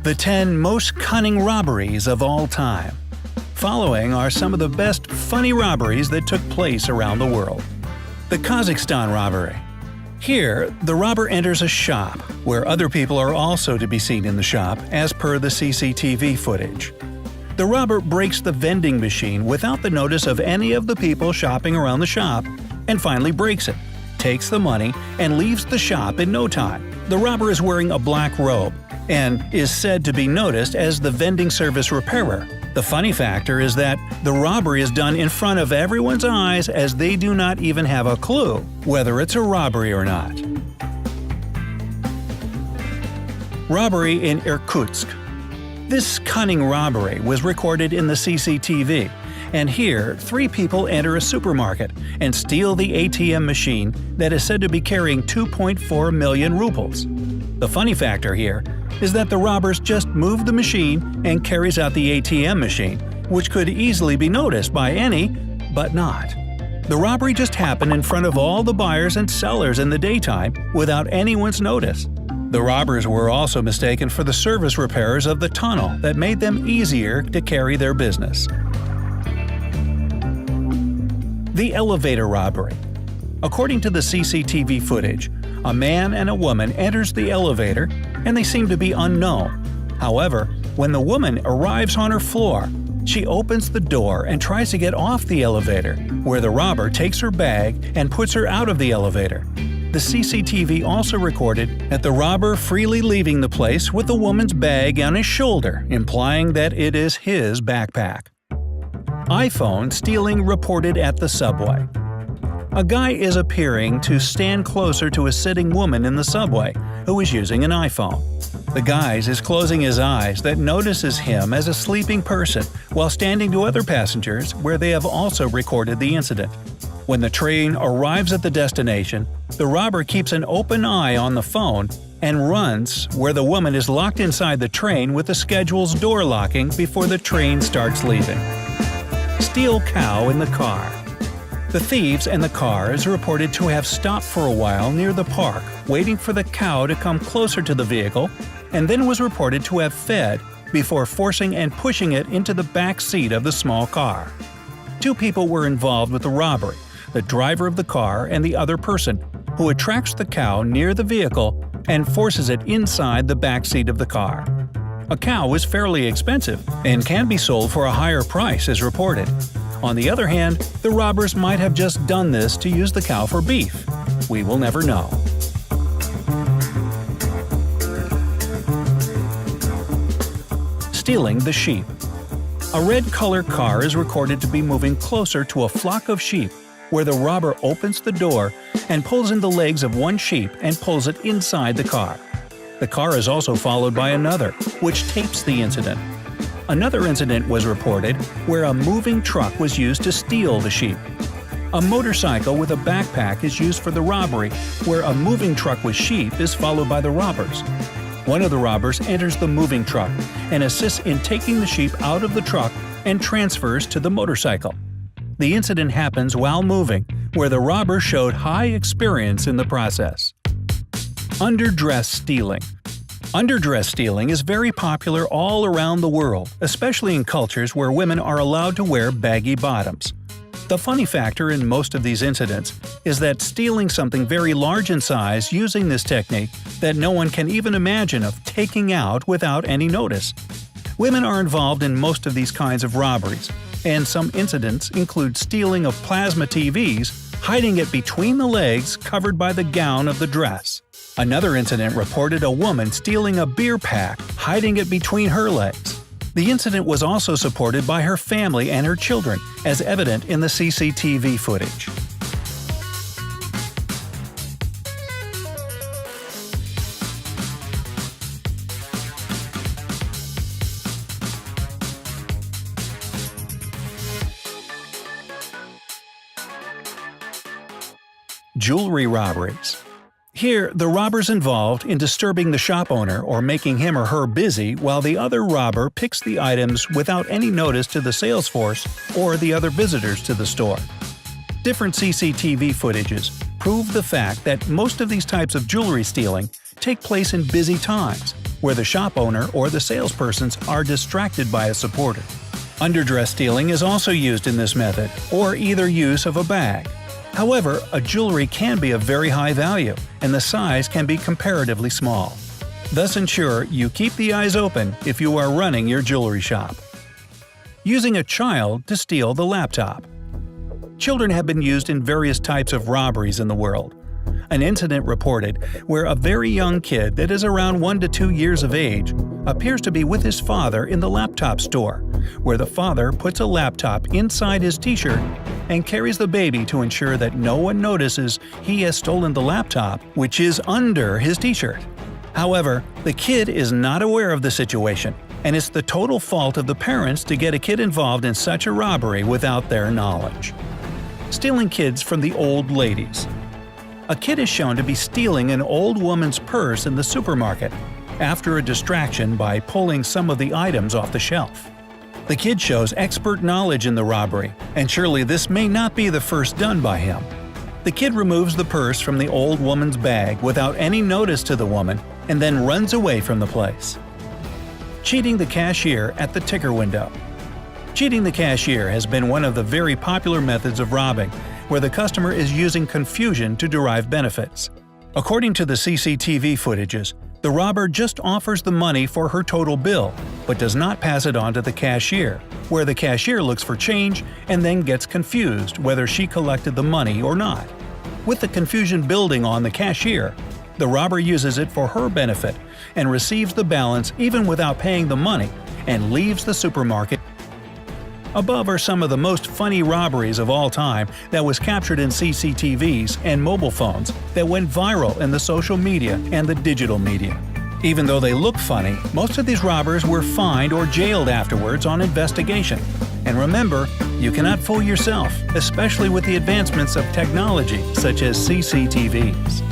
The 10 most cunning robberies of all time. Following are some of the best funny robberies that took place around the world. The Kazakhstan robbery. Here, the robber enters a shop, where other people are also to be seen in the shop, as per the CCTV footage. The robber breaks the vending machine without the notice of any of the people shopping around the shop, and finally breaks it, takes the money, and leaves the shop in no time. The robber is wearing a black robe, and is said to be noticed as the vending service repairer. The funny factor is that the robbery is done in front of everyone's eyes, as they do not even have a clue whether it's a robbery or not. Robbery in Irkutsk. This cunning robbery was recorded in the CCTV, and here 3 people enter a supermarket and steal the ATM machine that is said to be carrying 2.4 million rubles. The funny factor here is that the robbers just move the machine and carries out the ATM machine, which could easily be noticed by any, but not. The robbery just happened in front of all the buyers and sellers in the daytime without anyone's notice. The robbers were also mistaken for the service repairers of the tunnel that made them easier to carry their business. The elevator robbery. According to the CCTV footage, a man and a woman enters the elevator and they seem to be unknown. However, when the woman arrives on her floor, she opens the door and tries to get off the elevator, where the robber takes her bag and puts her out of the elevator. The CCTV also recorded that the robber freely leaving the place with the woman's bag on his shoulder, implying that it is his backpack. iPhone stealing reported at the subway. A guy is appearing to stand closer to a sitting woman in the subway who is using an iPhone. The guy is closing his eyes that notices him as a sleeping person while standing to other passengers, where they have also recorded the incident. When the train arrives at the destination, the robber keeps an open eye on the phone and runs where the woman is locked inside the train with the schedule's door locking before the train starts leaving. Steal cow in the car. The thieves and the car is reported to have stopped for a while near the park, waiting for the cow to come closer to the vehicle, and then was reported to have fed before forcing and pushing it into the back seat of the small car. 2 people were involved with the robbery, the driver of the car and the other person, who attracts the cow near the vehicle and forces it inside the back seat of the car. A cow is fairly expensive and can be sold for a higher price, as reported. On the other hand, the robbers might have just done this to use the cow for beef. We will never know. Stealing the sheep. A red-color car is recorded to be moving closer to a flock of sheep, where the robber opens the door and pulls in the legs of one sheep and pulls it inside the car. The car is also followed by another, which tapes the incident. Another incident was reported where a moving truck was used to steal the sheep. A motorcycle with a backpack is used for the robbery, where a moving truck with sheep is followed by the robbers. One of the robbers enters the moving truck and assists in taking the sheep out of the truck and transfers to the motorcycle. The incident happens while moving, where the robber showed high experience in the process. Underdress stealing. Underdress stealing is very popular all around the world, especially in cultures where women are allowed to wear baggy bottoms. The funny factor in most of these incidents is that stealing something very large in size using this technique that no one can even imagine of taking out without any notice. Women are involved in most of these kinds of robberies, and some incidents include stealing of plasma TVs, hiding it between the legs covered by the gown of the dress. Another incident reported a woman stealing a beer pack, hiding it between her legs. The incident was also supported by her family and her children, as evident in the CCTV footage. Jewelry robberies. Here, the robber's involved in disturbing the shop owner or making him or her busy while the other robber picks the items without any notice to the sales force or the other visitors to the store. Different CCTV footages prove the fact that most of these types of jewelry stealing take place in busy times, where the shop owner or the salespersons are distracted by a supporter. Underdress stealing is also used in this method, or either use of a bag. However, a jewelry can be of very high value, and the size can be comparatively small. Thus ensure you keep the eyes open if you are running your jewelry shop. Using a child to steal the laptop. Children have been used in various types of robberies in the world. An incident reported where a very young kid that is around 1 to 2 years of age appears to be with his father in the laptop store, where the father puts a laptop inside his t-shirt and carries the baby to ensure that no one notices he has stolen the laptop, which is under his t-shirt. However, the kid is not aware of the situation, and it's the total fault of the parents to get a kid involved in such a robbery without their knowledge. Stealing kids from the old ladies. A kid is shown to be stealing an old woman's purse in the supermarket after a distraction by pulling some of the items off the shelf. The kid shows expert knowledge in the robbery, and surely this may not be the first done by him. The kid removes the purse from the old woman's bag without any notice to the woman and then runs away from the place. Cheating the cashier at the ticker window. Cheating the cashier has been one of the very popular methods of robbing, where the customer is using confusion to derive benefits. According to the CCTV footages, the robber just offers the money for her total bill, but does not pass it on to the cashier, where the cashier looks for change and then gets confused whether she collected the money or not. With the confusion building on the cashier, the robber uses it for her benefit and receives the balance even without paying the money and leaves the supermarket. Above are some of the most funny robberies of all time that was captured in CCTVs and mobile phones that went viral in the social media and the digital media. Even though they look funny, most of these robbers were fined or jailed afterwards on investigation. And remember, you cannot fool yourself, especially with the advancements of technology such as CCTVs.